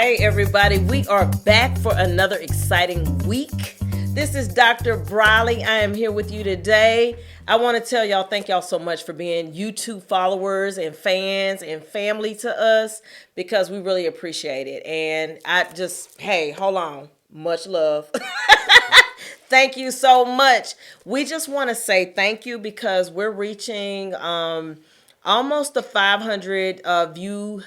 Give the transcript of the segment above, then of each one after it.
Hey everybody, we are back for another exciting week. This is Dr. Briley. I am here with you today. I want to tell y'all thank y'all so much for being YouTube followers and fans and family to us because we really appreciate it. And hey, hold on. Much love. Thank you so much. We just want to say thank you because we're reaching almost the 500 view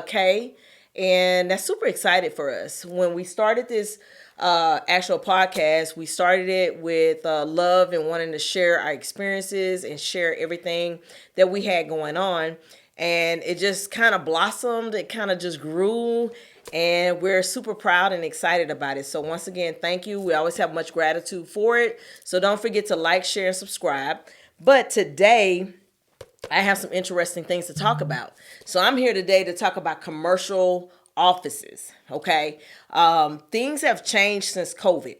K. And that's super excited for us. When we started this actual podcast, we started it with love and wanting to share our experiences and share everything that we had going on. And it just kind of blossomed. It kind of just grew. And we're super proud and excited about it. So once again, thank you. We always have much gratitude for it. So don't forget to like, share, and subscribe. But today, I have some interesting things to talk about. So I'm here today to talk about commercial offices, okay? Things have changed since COVID.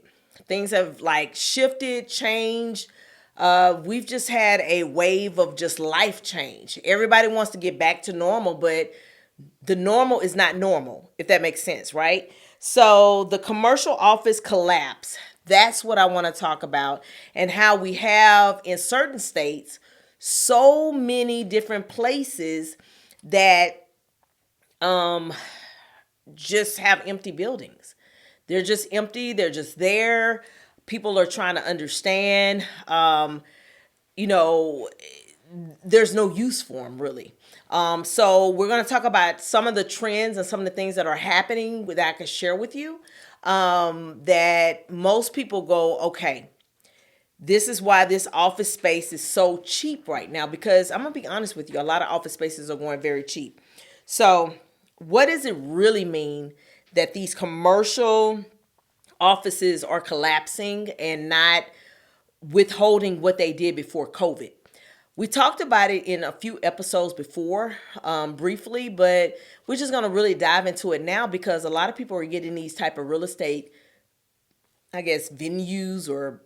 Things have shifted, changed. We've just had a wave of just life change. Everybody wants to get back to normal, but the normal is not normal, if that makes sense, right? So the commercial office collapse, that's what I want to talk about, and how we have in certain states so many different places that just have empty buildings. They're just empty. They're just there. People are trying to understand, there's no use for them really. So we're going to talk about some of the trends and some of the things that are happening that I can share with you that most people go, okay, this is why this office space is so cheap right now, because I'm going to be honest with you, a lot of office spaces are going very cheap. So what does it really mean that these commercial offices are collapsing and not withholding what they did before COVID? We talked about it in a few episodes before, briefly, but we're just going to really dive into it now because a lot of people are getting these type of real estate, venues or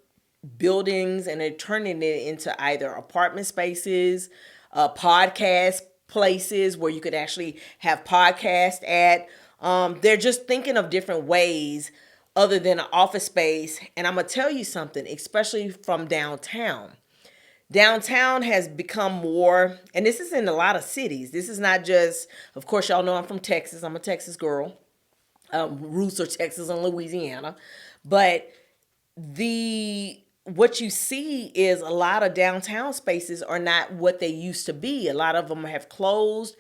buildings, and they're turning it into either apartment spaces, podcast places where you could actually have podcasts at. They're just thinking of different ways other than an office space. And I'm going to tell you something, especially from downtown. Downtown has become more, and this is in a lot of cities. This is not just, of course, y'all know I'm from Texas. I'm a Texas girl. Roots are Texas and Louisiana. But what you see is a lot of downtown spaces are not what they used to be. A lot of them have closed,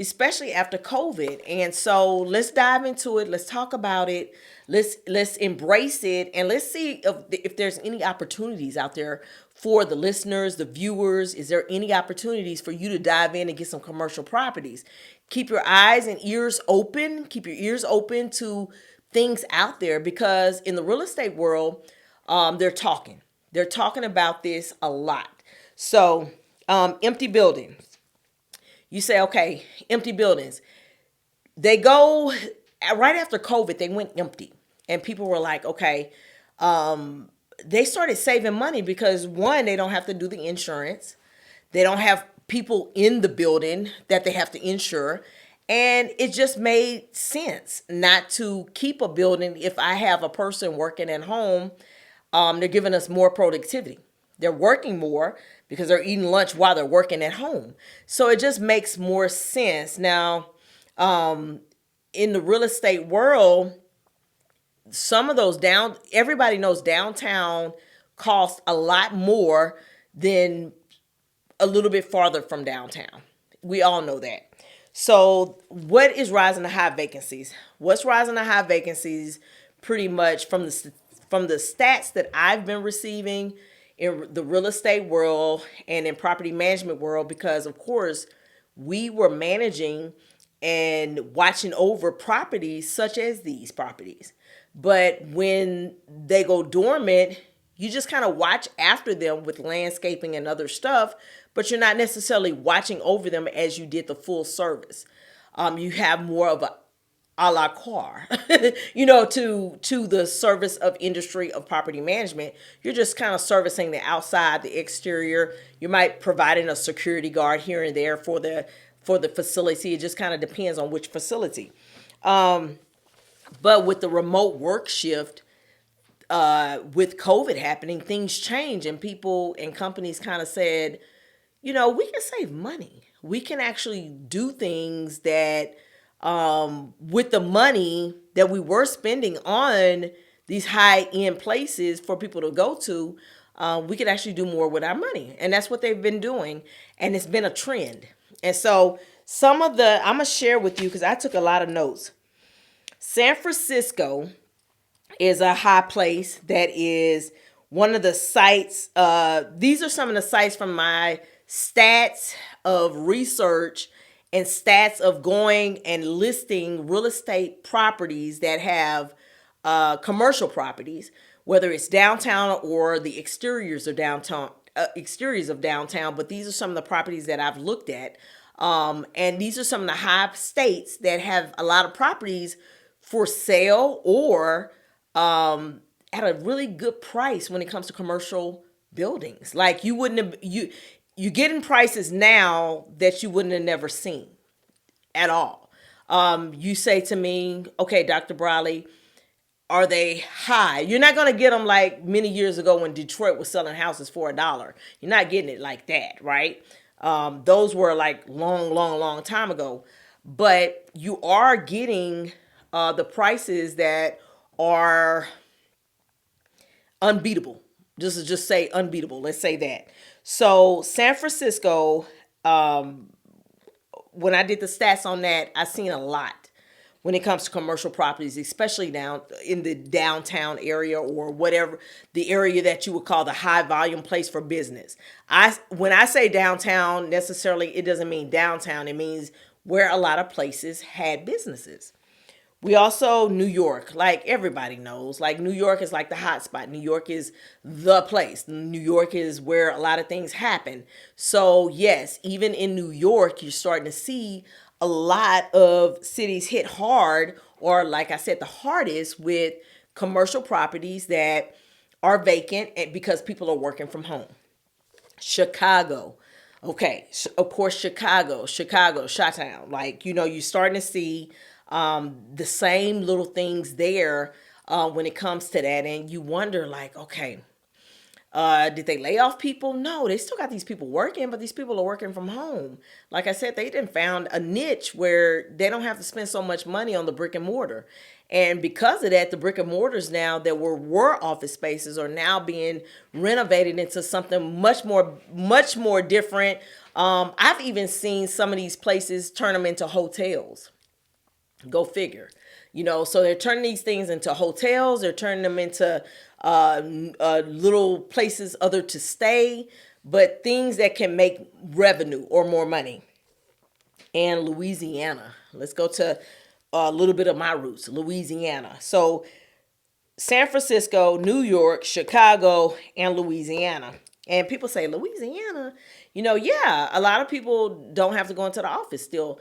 especially after COVID. And so let's dive into it. Let's talk about it. Let's embrace it. And let's see if there's any opportunities out there for the listeners, the viewers. Is there any opportunities for you to dive in and get some commercial properties? Keep your eyes and ears open. Keep your ears open to things out there, because in the real estate world, they're talking about this a lot. So empty buildings. You say, okay, empty buildings. They go right after COVID, they went empty. And people were like, okay, they started saving money because one, they don't have to do the insurance. They don't have people in the building that they have to insure. And it just made sense not to keep a building. If I have a person working at home, they're giving us more productivity. They're working more because they're eating lunch while they're working at home. So it just makes more sense. Now, in the real estate world, some of those everybody knows downtown costs a lot more than a little bit farther from downtown. We all know that. So what is rising to high vacancies? What's rising to high vacancies pretty much from the stats that I've been receiving in the real estate world and in property management world, because of course we were managing and watching over properties such as these properties. But when they go dormant, you just kind of watch after them with landscaping and other stuff, but you're not necessarily watching over them as you did the full service. You have more of a la carte, to the service of industry of property management. You're just kind of servicing the outside, the exterior. You might providing a security guard here and there for the facility. It just kind of depends on which facility. But with the remote work shift, with COVID happening, things change, and people and companies kind of said, we can save money. We can actually do things that, with the money that we were spending on these high end places for people to go to, we could actually do more with our money. And that's what they've been doing. And it's been a trend. And so I'm going to share with you because I took a lot of notes. San Francisco is a high place that is one of the sites. These are some of the sites from my stats of research and stats of going and listing real estate properties that have commercial properties, whether it's downtown or the exteriors of downtown. But these are some of the properties that I've looked at, and these are some of the high states that have a lot of properties for sale or at a really good price when it comes to commercial buildings. Like you wouldn't have you getting prices now that you wouldn't have never seen at all. You say to me, okay, Dr. Briley, are they high? You're not going to get them like many years ago when Detroit was selling houses for $1. You're not getting it like that, right? Those were like long time ago. But you are getting the prices that are unbeatable. Just say unbeatable. Let's say that. So San Francisco, when I did the stats on that, I seen a lot when it comes to commercial properties, especially down in the downtown area or whatever the area that you would call the high volume place for business. When I say downtown, necessarily it doesn't mean downtown. It means where a lot of places had businesses. We also, New York, like everybody knows, like New York is like the hot spot. New York is the place. New York is where a lot of things happen. So yes, even in New York, you're starting to see a lot of cities hit hard, or like I said, the hardest with commercial properties that are vacant because people are working from home. Chicago. Okay, of course, Chicago, Chi-Town. Like, you're starting to see the same little things there when it comes to that. And you wonder, like, okay, did they lay off people? No, they still got these people working, but these people are working from home. Like I said, they didn't found a niche where they don't have to spend so much money on the brick and mortar. And because of that, the brick and mortars now that were office spaces are now being renovated into something much more different. I've even seen some of these places turn them into hotels. Go figure. So they're turning these things into hotels. They're turning them into little places other to stay, but things that can make revenue or more money. And Louisiana. Let's go to a little bit of my roots, Louisiana. So San Francisco, New York, Chicago, and Louisiana. And people say, Louisiana, yeah, a lot of people don't have to go into the office still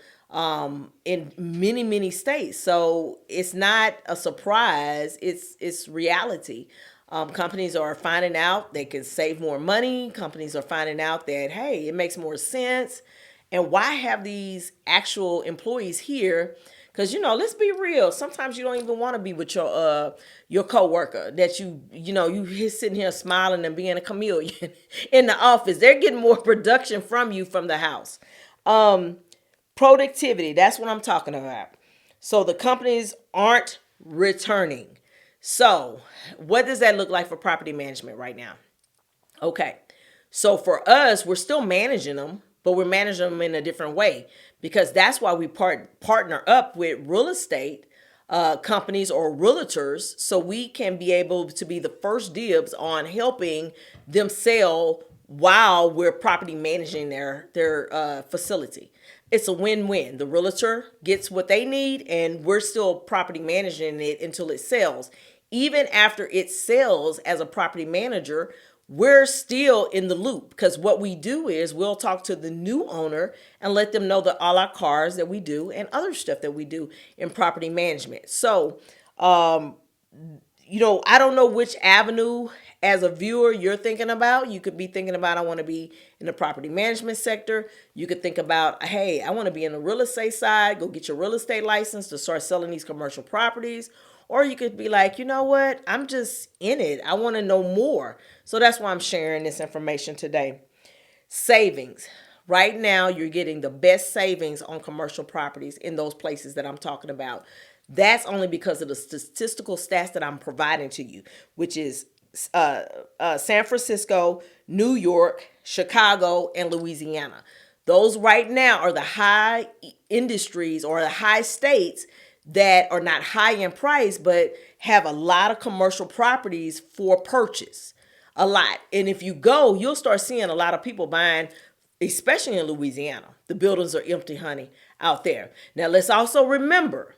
in many states. So it's not a surprise. It's reality. Companies are finding out they can save more money. Companies are finding out that, hey, it makes more sense. And why have these actual employees here? Because, let's be real. Sometimes you don't even want to be with your coworker that you sitting here smiling and being a chameleon in the office. They're getting more production from you from the house. Productivity, that's what I'm talking about. So the companies aren't returning. So what does that look like for property management right now? Okay. So for us, we're still managing them, but we're managing them in a different way because that's why we partner up with real estate companies or realtors so we can be able to be the first dibs on helping them sell while we're property managing their facility. It's a win-win. The realtor gets what they need and we're still property managing it until it sells. Even after it sells as a property manager, we're still in the loop because what we do is we'll talk to the new owner and let them know that all our cars that we do and other stuff that we do in property management. So, I don't know which avenue as a viewer you're thinking about. You could be thinking about, I want to be in the property management sector. You could think about, hey, I want to be in the real estate side. Go get your real estate license to start selling these commercial properties. Or you could be like, you know what? I'm just in it. I want to know more. So that's why I'm sharing this information today. Savings. Right now, you're getting the best savings on commercial properties in those places that I'm talking about. That's only because of the statistical stats that I'm providing to you, which is San Francisco, New York, Chicago, and Louisiana. Those right now are the high industries or the high states that are not high in price, but have a lot of commercial properties for purchase. A lot. And if you go, you'll start seeing a lot of people buying, especially in Louisiana. The buildings are empty, honey, out there. Now, let's also remember,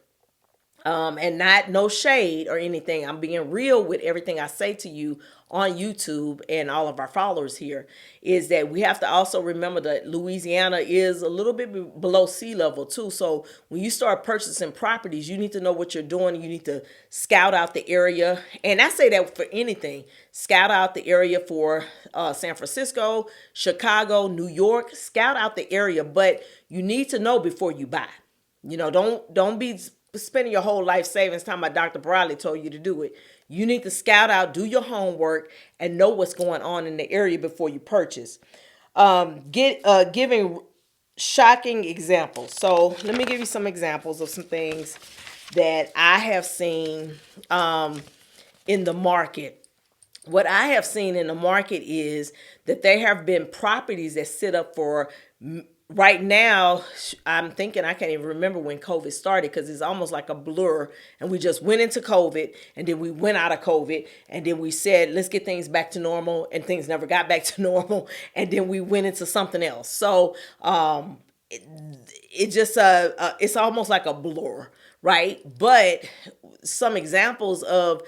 and not no shade or anything. I'm being real with everything I say to you on YouTube and all of our followers here, is that we have to also remember that Louisiana is a little bit below sea level too. So when you start purchasing properties, you need to know what you're doing. You need to scout out the area. And I say that for anything. Scout out the area for San Francisco, Chicago, New York. Scout out the area, but you need to know before you buy. You know, don't be spending your whole life savings talking about Dr. Briley told you to do it. You need to scout out, do your homework, and know what's going on in the area before you purchase. Giving shocking examples. So let me give you some examples of some things that I have seen in the market. What I have seen in the market is that there have been properties that sit up for right now. I'm thinking, I can't even remember when COVID started because it's almost like a blur. And we just went into COVID and then we went out of COVID and then we said, let's get things back to normal, and things never got back to normal. And then we went into something else. So it just, it's almost like a blur, right? But some examples of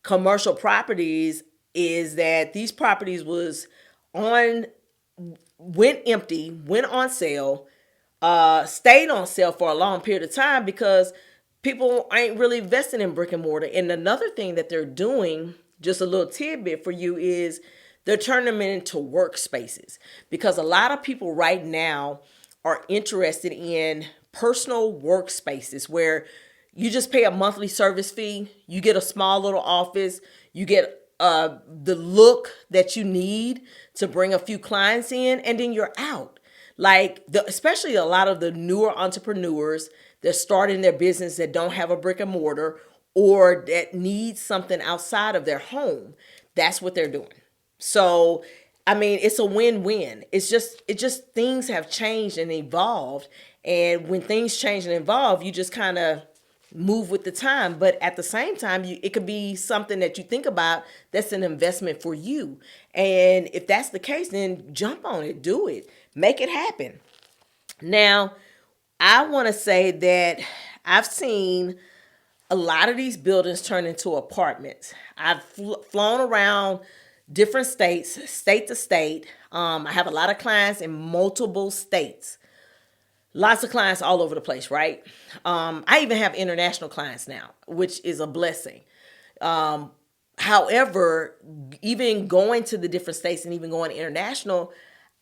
commercial properties is that these properties went empty, went on sale, stayed on sale for a long period of time because people ain't really investing in brick and mortar. And another thing that they're doing, just a little tidbit for you, is they're turning them into workspaces, because a lot of people right now are interested in personal workspaces where you just pay a monthly service fee. You get a small little office. You get the look that you need to bring a few clients in, and then you're out. Like especially a lot of the newer entrepreneurs that starting their business that don't have a brick and mortar or that need something outside of their home. That's what they're doing. So, I mean, it's a win-win. It just things have changed and evolved. And when things change and evolve, you just kind of move with the time. But at the same time, it could be something that you think about that's an investment for you. And if that's the case, then jump on it, do it, make it happen. Now, I want to say that I've seen a lot of these buildings turn into apartments. I've flown around different states, state to state. I have a lot of clients in multiple states. Lots of clients all over the place, right? I even have international clients now, which is a blessing. However, even going to the different states and even going international,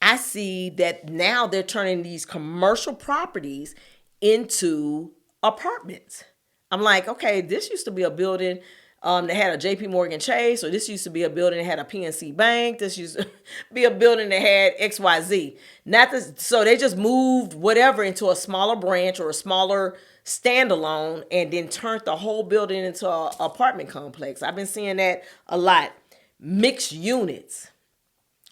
I see that now they're turning these commercial properties into apartments. I'm like, okay, this used to be a building that had a JP Morgan Chase, or this used to be a building that had a PNC Bank. This used to be a building that had XYZ. So they just moved whatever into a smaller branch or a smaller standalone and then turned the whole building into an apartment complex. I've been seeing that a lot. Mixed units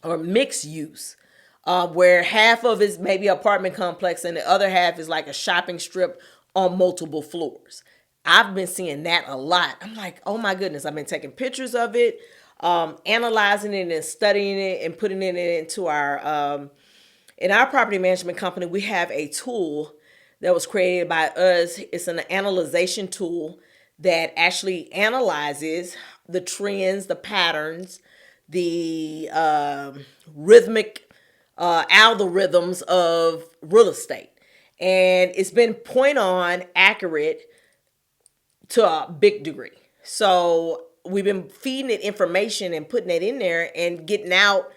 or mixed use, where half of it is maybe apartment complex and the other half is like a shopping strip on multiple floors. I've been seeing that a lot. I'm like, oh my goodness. I've been taking pictures of it, analyzing it and studying it and putting it into in our property management company. We have a tool that was created by us. It's an analyzation tool that actually analyzes the trends, the patterns, the rhythmic algorithms of real estate. And it's been point on accurate to a big degree. So we've been feeding it information and putting it in there and getting out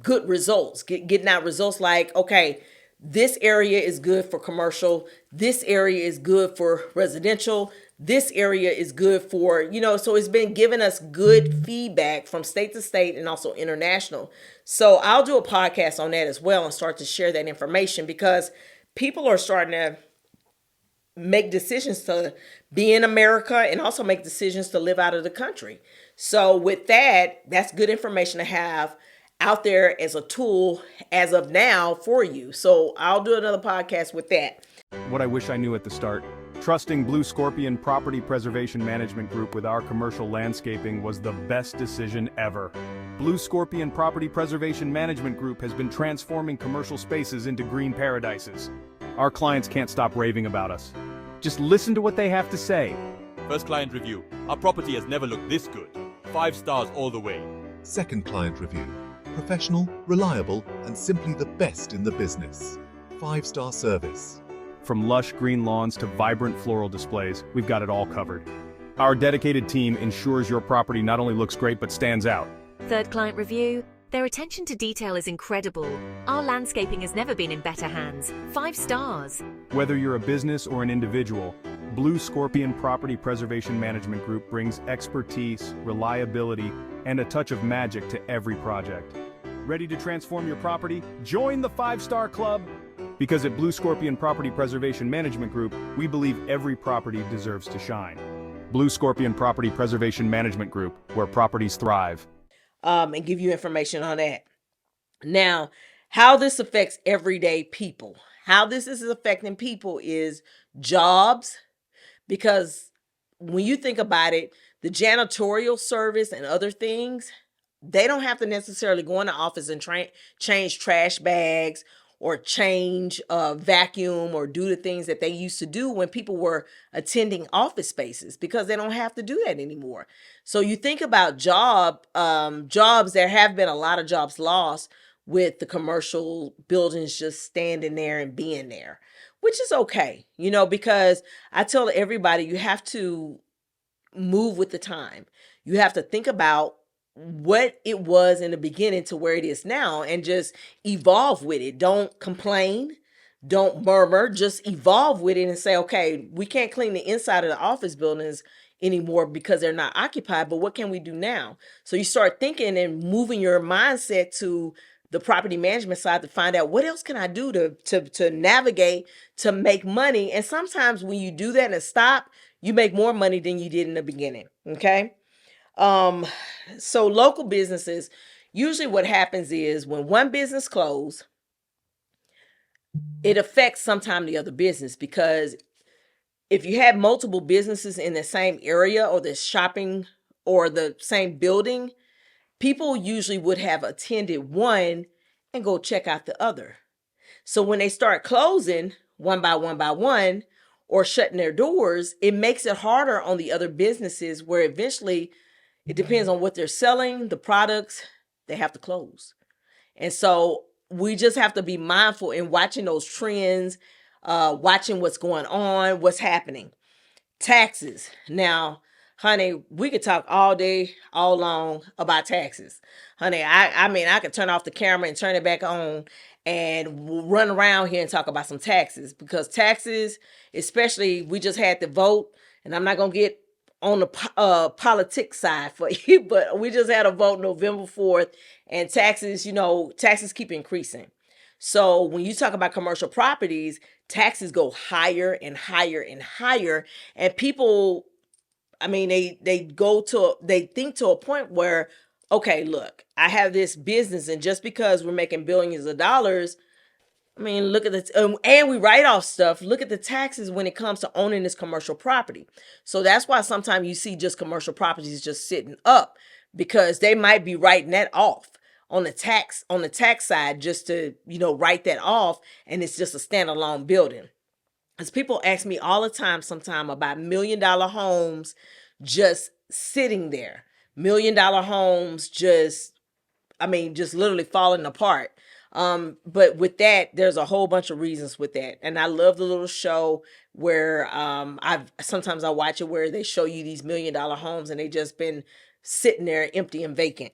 good results, getting out results like, okay, this area is good for commercial, this area is good for residential, this area is good for, so it's been giving us good feedback from state to state and also international. So I'll do a podcast on that as well and start to share that information, because people are starting to make decisions to be in America and also make decisions to live out of the country. So with that, that's good information to have out there as a tool as of now for you. So I'll do another podcast with that. What I wish I knew at the start. Trusting BlueScorpion Property Preservation Management Group with our commercial landscaping was the best decision ever. BlueScorpion Property Preservation Management Group has been transforming commercial spaces into green paradises. Our clients can't stop raving about us. Just listen to what they have to say. First client review. Our property has never looked this good. 5 stars all the way. Second client review. Professional, reliable, and simply the best in the business. 5-star service. From lush green lawns to vibrant floral displays, we've got it all covered. Our dedicated team ensures your property not only looks great but stands out. Third client review. Their attention to detail is incredible. Our landscaping has never been in better hands. 5 stars. Whether you're a business or an individual, BlueScorpion Property Preservation Management Group brings expertise, reliability, and a touch of magic to every project. Ready to transform your property? Join the 5-Star Club! Because at BlueScorpion Property Preservation Management Group, we believe every property deserves to shine. BlueScorpion Property Preservation Management Group, where properties thrive. And give you information on that. Now, how this affects everyday people. How this is affecting people is jobs, because when you think about it, the janitorial service and other things, they don't have to necessarily go in the office and change trash bags or change vacuum or do the things that they used to do when people were attending office spaces, because they don't have to do that anymore. So you think about jobs, there have been a lot of jobs lost with the commercial buildings just standing there and being there, which is okay, because I tell everybody, you have to move with the time. You have to think about what it was in the beginning to where it is now and just evolve with it. Don't complain. Don't murmur. Just evolve with it and say, okay, we can't clean the inside of the office buildings anymore because they're not occupied, but what can we do now? So you start thinking and moving your mindset to the property management side to find out, what else can I do to navigate, to make money? And sometimes when you do that and stop, you make more money than you did in the beginning. Okay. So local businesses, usually what happens is when one business closes, it affects sometime the other business, because if you have multiple businesses in the same area or the shopping or the same building, people usually would have attended one and go check out the other. So when they start closing one by one or shutting their doors, it makes it harder on the other businesses, where eventually it depends on what they're selling, the products, they have to close. And so we just have to be mindful in watching those trends, watching what's going on, what's happening. Taxes. Now, honey, we could talk all day, all long about taxes. Honey, I mean, I could turn off the camera and turn it back on and run around here and talk about some taxes, because taxes, especially, we just had the vote, and I'm not going to get on the politics side for you, but we just had a vote November 4th, and taxes, taxes keep increasing. So when you talk about commercial properties, taxes go higher and higher and higher, and people, I mean, they think to a point where, okay, look, I have this business, and just because we're making billions of dollars, I mean, look at the, and we write off stuff. Look at the taxes when it comes to owning this commercial property. So that's why sometimes you see just commercial properties just sitting up, because they might be writing that off on the tax side, just to, write that off. And it's just a standalone building. As people ask me all the time, sometime about $1 million homes just sitting there, $1 million homes just literally falling apart. But with that, there's a whole bunch of reasons with that. And I love the little show where sometimes I watch it, where they show you these $1 million homes, and they just been sitting there empty and vacant.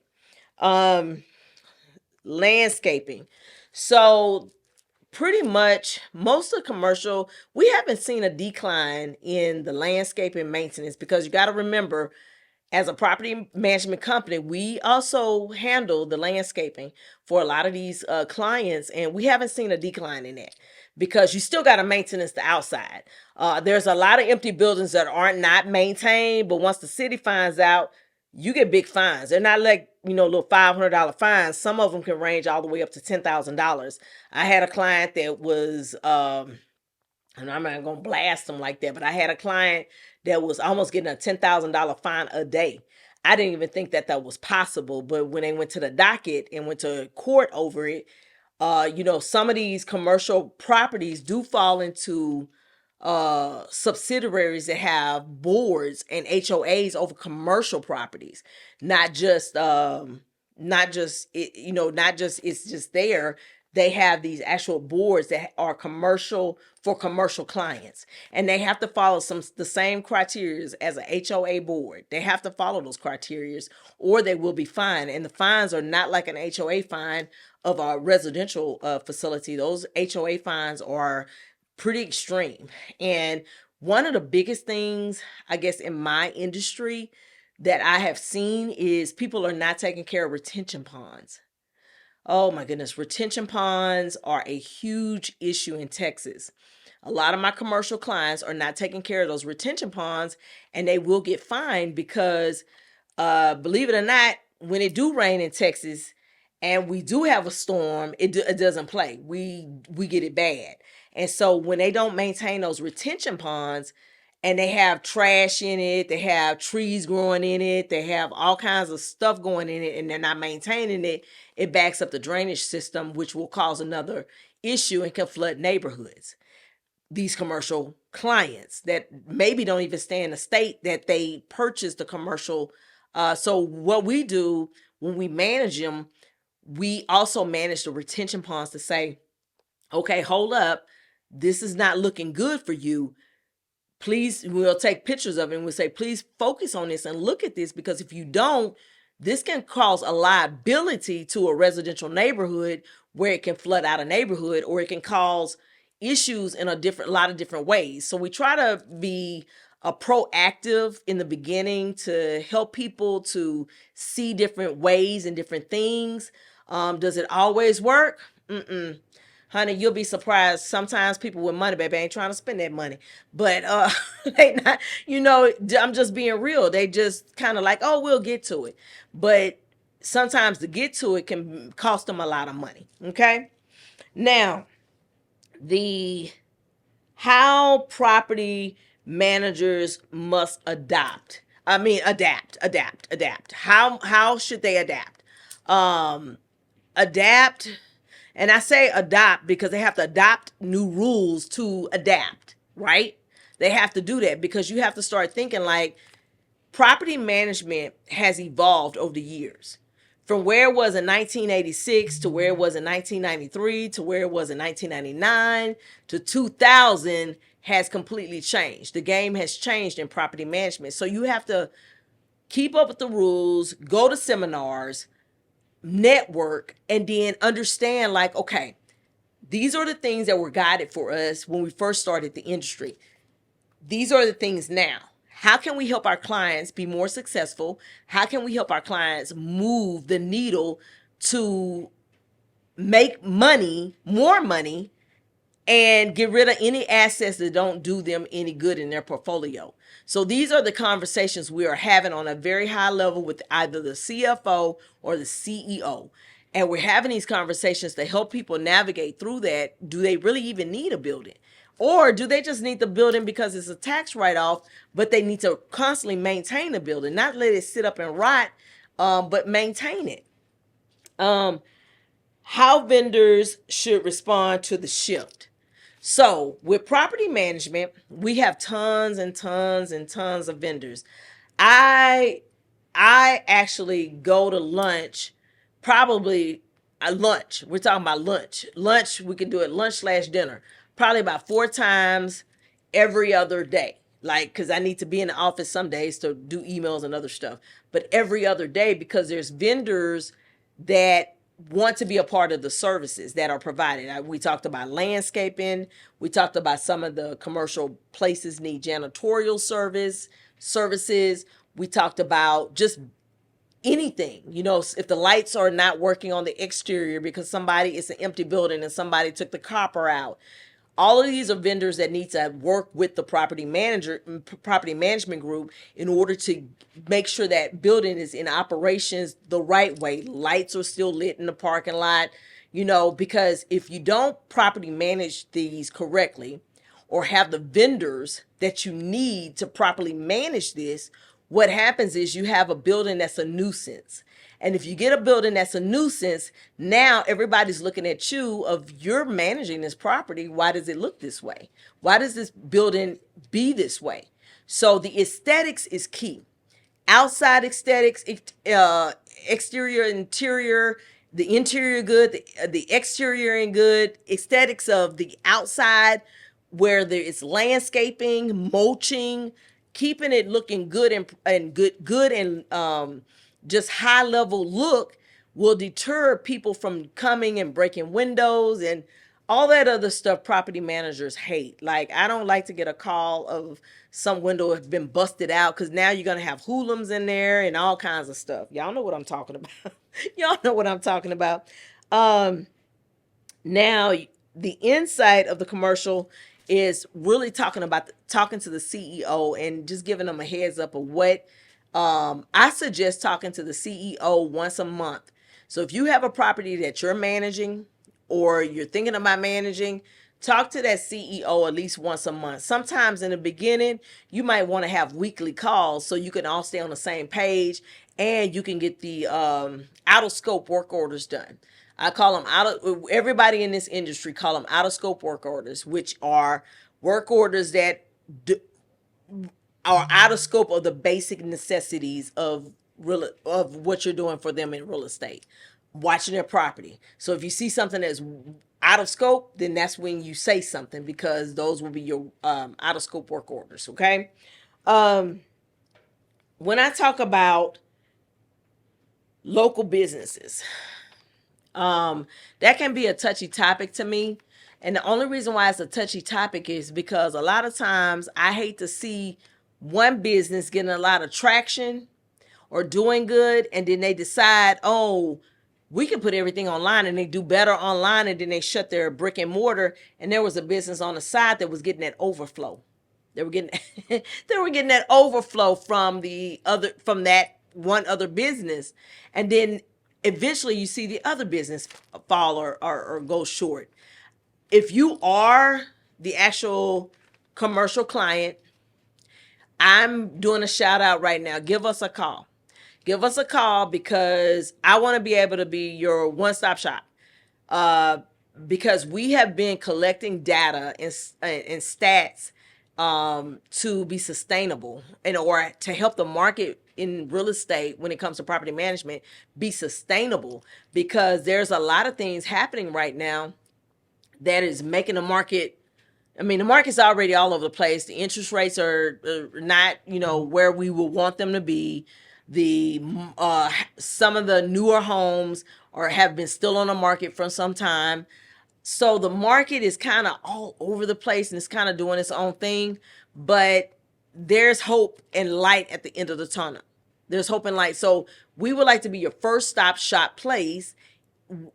Landscaping. So pretty much most of commercial, we haven't seen a decline in the landscaping maintenance, because you got to remember, as a property management company, we also handle the landscaping for a lot of these clients, and we haven't seen a decline in that, because you still got to maintenance the outside. There's a lot of empty buildings that aren't not maintained, but once the city finds out, you get big fines. They're not like, little $500 fines. Some of them can range all the way up to $10,000. I had a client that was, and I'm not gonna blast them like that, but I had a client that was almost getting a $10,000 fine a day. I didn't even think that that was possible, but when they went to the docket and went to court over it, some of these commercial properties do fall into subsidiaries that have boards and HOAs over commercial properties, not just not just it's just there. They have these actual boards that are commercial for commercial clients, and they have to follow the same criteria as a HOA board. They have to follow those criteria, or they will be fined. And the fines are not like an HOA fine of a residential facility. Those HOA fines are pretty extreme. And one of the biggest things, I guess, in my industry that I have seen is people are not taking care of retention ponds. Oh my goodness, retention ponds are a huge issue in Texas. A lot of my commercial clients are not taking care of those retention ponds, and they will get fined because, believe it or not, when it do rain in Texas and we do have a storm, it doesn't play. We get it bad. And so when they don't maintain those retention ponds, and they have trash in it, they have trees growing in it, they have all kinds of stuff going in it, and they're not maintaining it, it backs up the drainage system, which will cause another issue and can flood neighborhoods. These commercial clients that maybe don't even stay in the state that they purchased the commercial. So what we do when we manage them, we also manage the retention ponds to say, okay, hold up, this is not looking good for you. Please, we'll take pictures of it and we'll say, please focus on this and look at this, because if you don't, this can cause a liability to a residential neighborhood where it can flood out a neighborhood, or it can cause issues in a lot of different ways. So we try to be proactive in the beginning to help people to see different ways and different things. Does it always work? Honey, you'll be surprised. Sometimes people with money, baby, ain't trying to spend that money. But they not, I'm just being real. They just kind of like, oh, we'll get to it. But sometimes to get to it can cost them a lot of money. Okay. Now, how property managers must adapt. How should they adapt? Adapt. And I say adopt because they have to adopt new rules to adapt, right? They have to do that because you have to start thinking like property management has evolved over the years. From where it was in 1986 to where it was in 1993 to where it was in 1999 to 2000 has completely changed. The game has changed in property management. So you have to keep up with the rules, go to seminars, network, and then understand like, okay, these are the things that were guided for us when we first started the industry. These are the things now. How can we help our clients be more successful? How can we help our clients move the needle to make money, more money, and get rid of any assets that don't do them any good in their portfolio? So these are the conversations we are having on a very high level with either the CFO or the CEO. And we're having these conversations to help people navigate through that. Do they really even need a building? Or do they just need the building because it's a tax write-off, but they need to constantly maintain the building, not let it sit up and rot, but maintain it? How vendors should respond to the shift. So with property management, we have tons and tons and tons of vendors. I actually go to lunch, probably a lunch. We're talking about lunch. Lunch, we can do it lunch/dinner, probably about 4 times every other day. Like, because I need to be in the office some days to do emails and other stuff. but every other day, because there's vendors that want to be a part of the services that are provided. We talked about landscaping. We talked about some of the commercial places need janitorial services. We talked about just anything, if the lights are not working on the exterior because it's an empty building and somebody took the copper out. All of these are vendors that need to work with the property management group in order to make sure that building is in operations the right way. Lights are still lit in the parking lot, because if you don't properly manage these correctly or have the vendors that you need to properly manage this, what happens is you have a building that's a nuisance. And if you get a building that's a nuisance, now everybody's looking at you're managing this property. Why does it look this way? Why does this building be this way? So the aesthetics is key. Outside aesthetics, exterior, interior, the interior good, the exterior and good, aesthetics of the outside, where there is landscaping, mulching, keeping it looking good and good and just high level look will deter people from coming and breaking windows and all that other stuff property managers hate. Like, I don't like to get a call of some window has been busted out, because now you're going to have hoodlums in there and all kinds of stuff. Y'all know what I'm talking about. Y'all know what I'm talking about. Now, the inside of the commercial is really talking to the CEO and just giving them a heads up of what I suggest talking to the CEO once a month. So if you have a property that you're managing or you're thinking about managing, talk to that CEO at least once a month. Sometimes in the beginning, you might want to have weekly calls so you can all stay on the same page and you can get the out of scope work orders done. I call them everybody in this industry call them out of scope work orders, which are work orders that are out of scope of the basic necessities of what you're doing for them in real estate, watching their property. So if you see something that's out of scope, then that's when you say something, because those will be your out of scope work orders. Okay. When I talk about local businesses, that can be a touchy topic to me. And the only reason why it's a touchy topic is because a lot of times I hate to see one business getting a lot of traction or doing good, and then they decide, oh, we can put everything online, and they do better online, and then they shut their brick and mortar, and there was a business on the side that was getting that overflow. They were getting that overflow from that one other business, and then eventually you see the other business fall or go short. If you are the actual commercial client, I'm doing a shout out right now. Give us a call. Give us a call, because I want to be able to be your one-stop shop. Because we have been collecting data and stats to be sustainable or to help the market in real estate when it comes to property management be sustainable, because there's a lot of things happening right now that is making the market. I mean, the market's already all over the place. The interest rates are not, where we will want them to be. Some of the newer homes have been still on the market for some time. So the market is kind of all over the place and it's kind of doing its own thing, but there's hope and light at the end of the tunnel. There's hope and light. So we would like to be your first stop shop place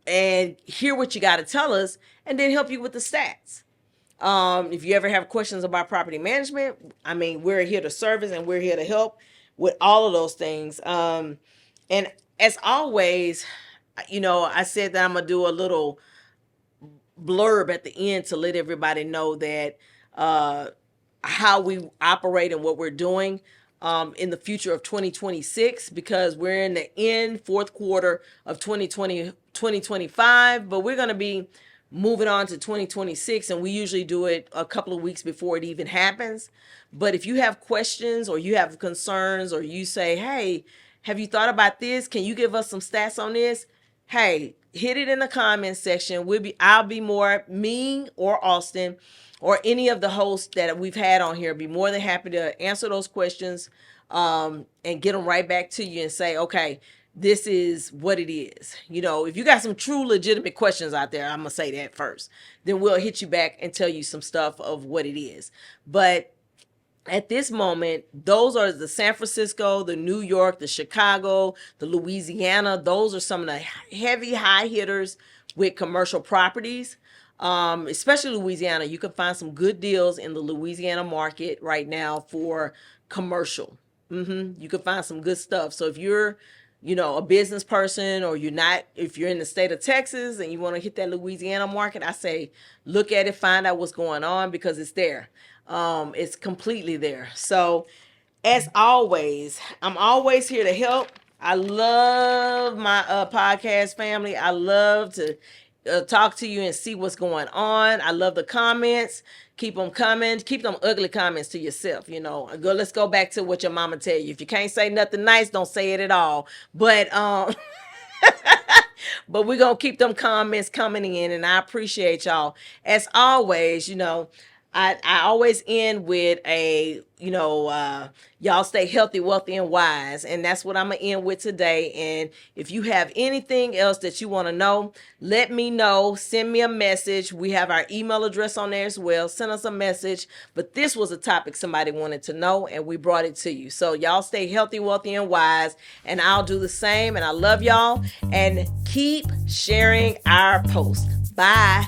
and hear what you got to tell us, and then help you with the stats. If you ever have questions about property management, I mean, we're here to service and we're here to help with all of those things. And as always, I said that I'm going to do a little blurb at the end to let everybody know that how we operate and what we're doing in the future of 2026, because we're in the fourth quarter of 2025, but we're going to be moving on to 2026, and we usually do it a couple of weeks before it even happens. But if you have questions or you have concerns, or you say, hey, have you thought about this? Can you give us some stats on this? Hey, hit it in the comments section. I'll be me or Austin or any of the hosts that we've had on here, be more than happy to answer those questions and get them right back to you and say, okay, this is what it is. You know, if you got some true legitimate questions out there, I'm gonna say that first. Then we'll hit you back and tell you some stuff of what it is. But at this moment, those are the San Francisco, the New York, the Chicago, the Louisiana. Those are some of the heavy high hitters with commercial properties. Especially Louisiana. You can find some good deals in the Louisiana market right now for commercial. You can find some good stuff. So if you're, you know, a business person, or you're not, if you're in the state of Texas and you want to hit that Louisiana market, I say look at it, find out what's going on, because it's there. It's completely there. So as always, I'm always here to help. I love my podcast family. I love to talk to you and see what's going on. I love the comments. Keep them coming. Keep them ugly comments to yourself. You know, let's go back to what your mama tell you. If you can't say nothing nice, don't say it at all. But but we're gonna keep them comments coming in, and I appreciate y'all. As always, you know, I always end with a, you know, y'all stay healthy, wealthy, and wise. And that's what I'm going to end with today. And if you have anything else that you want to know, let me know. Send me a message. We have our email address on there as well. Send us a message. But this was a topic somebody wanted to know, and we brought it to you. So y'all stay healthy, wealthy, and wise. And I'll do the same. And I love y'all. And keep sharing our posts. Bye.